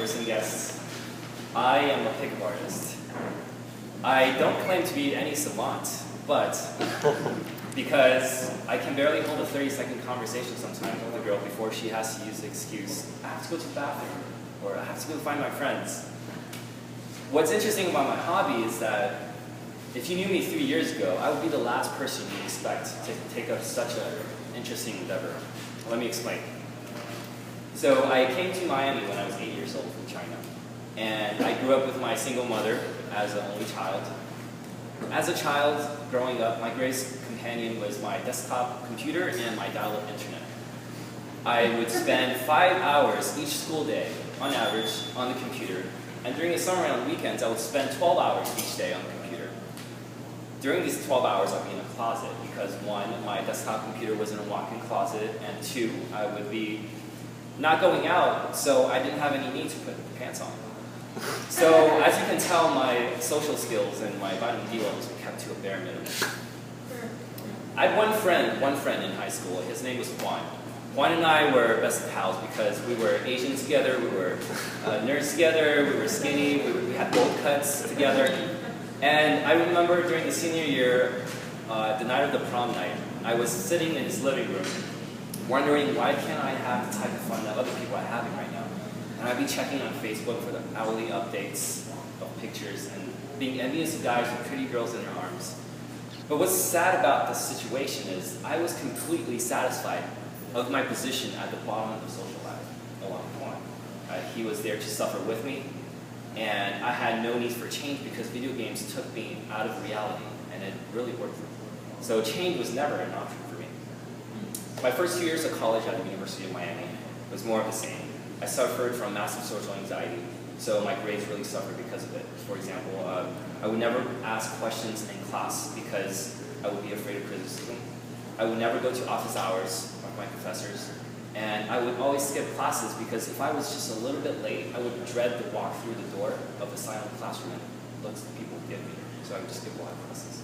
in-person guests. I am a pickup artist. I don't claim to be any savant, but because I can barely hold a 30-second conversation sometimes with a girl before she has to use the excuse, I have to go to the bathroom, or I have to go find my friends. What's interesting about my hobby is that if you knew me 3 years ago, I would be the last person you'd expect to take up such an interesting endeavor. Let me explain. So I came to Miami when I was 8 years old from China. And I grew up with my single mother as an only child. As a child, growing up, my greatest companion was my desktop computer and my dial-up internet. I would spend 5 hours each school day, on average, on the computer. And during the summer and on weekends, I would spend 12 hours each day on the computer. During these 12 hours, I'd be in a closet because 1, my desktop computer was in a walk-in closet, and 2, I would be not going out, so I didn't have any need to put pants on. So, as you can tell, my social skills and my vitamin D levels were kept to a bare minimum. I had one friend in high school. His name was Juan. Juan and I were best pals because we were Asian together, we were nerds together, we were skinny, we had bowl cuts together. And I remember during the senior year, the night of the prom night, I was sitting in his living room wondering why can't I have the type of fun that other people are having right now. And I'd be checking on Facebook for the hourly updates of pictures and being envious of guys with pretty girls in their arms. But what's sad about this situation is I was completely satisfied of my position at the bottom of the social ladder along with Juan. He was there to suffer with me, and I had no need for change because video games took me out of reality, and it really worked. So change was never an option for me. My first 2 years of college at the University of Miami was more of the same. I suffered from massive social anxiety, so my grades really suffered because of it. For example, I would never ask questions in class because I would be afraid of criticism. I would never go to office hours with my professors, and I would always skip classes because if I was just a little bit late, I would dread the walk through the door of the silent classroom and looks that people would give me, so I would just skip a lot of classes.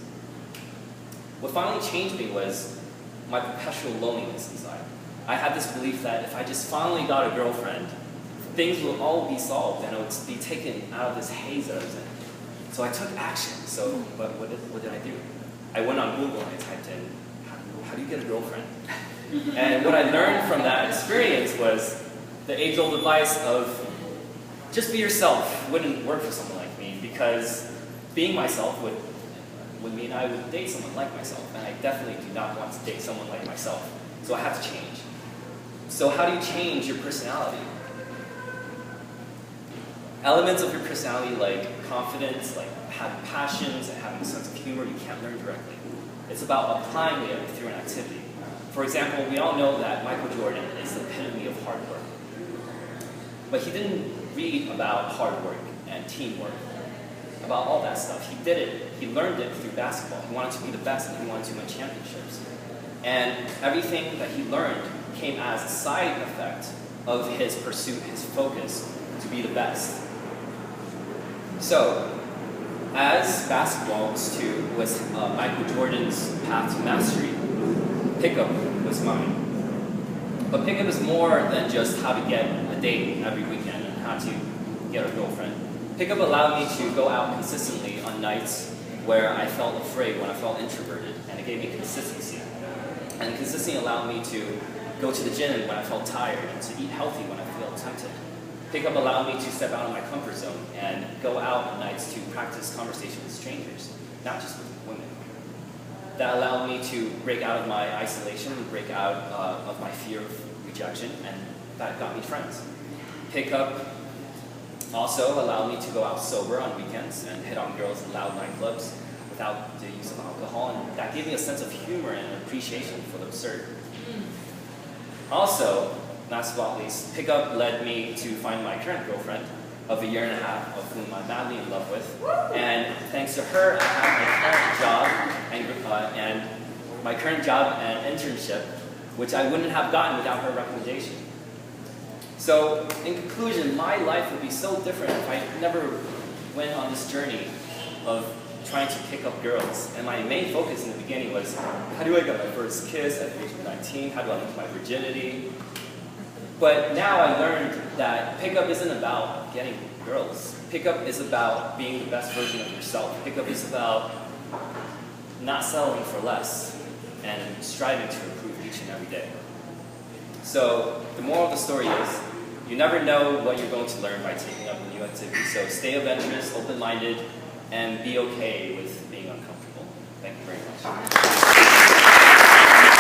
What finally changed me was my perpetual loneliness inside. I had this belief that if I just finally got a girlfriend, things will all be solved and I would be taken out of this haze that I was in. So I took action. So what did I do? I went on Google and I typed in, how do you get a girlfriend? And what I learned from that experience was the age-old advice of just be yourself wouldn't work for someone like me because being myself would mean I would date someone like myself, and I definitely do not want to date someone like myself. So I have to change. So how do you change your personality? Elements of your personality like confidence, like having passions, and having a sense of humor, you can't learn directly. It's about applying it through an activity. For example, we all know that Michael Jordan is the epitome of hard work. But he didn't read about hard work and teamwork, about all that stuff. He did it. He learned it through basketball. He wanted to be the best and he wanted to win championships. And everything that he learned came as a side effect of his pursuit, his focus to be the best. So, as basketball was Michael Jordan's path to mastery, pickup was mine. But pickup is more than just how to get a date every weekend and how to get a girlfriend. Pickup allowed me to go out consistently on nights where I felt afraid, when I felt introverted, and it gave me consistency. And consistency allowed me to go to the gym when I felt tired and to eat healthy when I felt tempted. Pickup allowed me to step out of my comfort zone and go out on nights to practice conversation with strangers, not just with women. That allowed me to break out of my isolation, break out of my fear of rejection, and that got me friends. Pickup also allowed me to go out sober on weekends and hit on girls in loud nightclubs without the use of alcohol, and that gave me a sense of humor and appreciation for the absurd. Also, last but not least, pickup led me to find my current girlfriend of 1.5 years, of whom I'm madly in love with. And thanks to her, I have my current job and internship, which I wouldn't have gotten without her recommendation. So, in conclusion, my life would be so different if I never went on this journey of trying to pick up girls. And my main focus in the beginning was, how do I get my first kiss at the age of 19? How do I lose my virginity? But now I learned that pickup isn't about getting girls. Pickup is about being the best version of yourself. Pickup is about not settling for less and striving to improve each and every day. So the moral of the story is, you never know what you're going to learn by taking up a new activity. So stay adventurous, open-minded, and be okay with being uncomfortable. Thank you very much.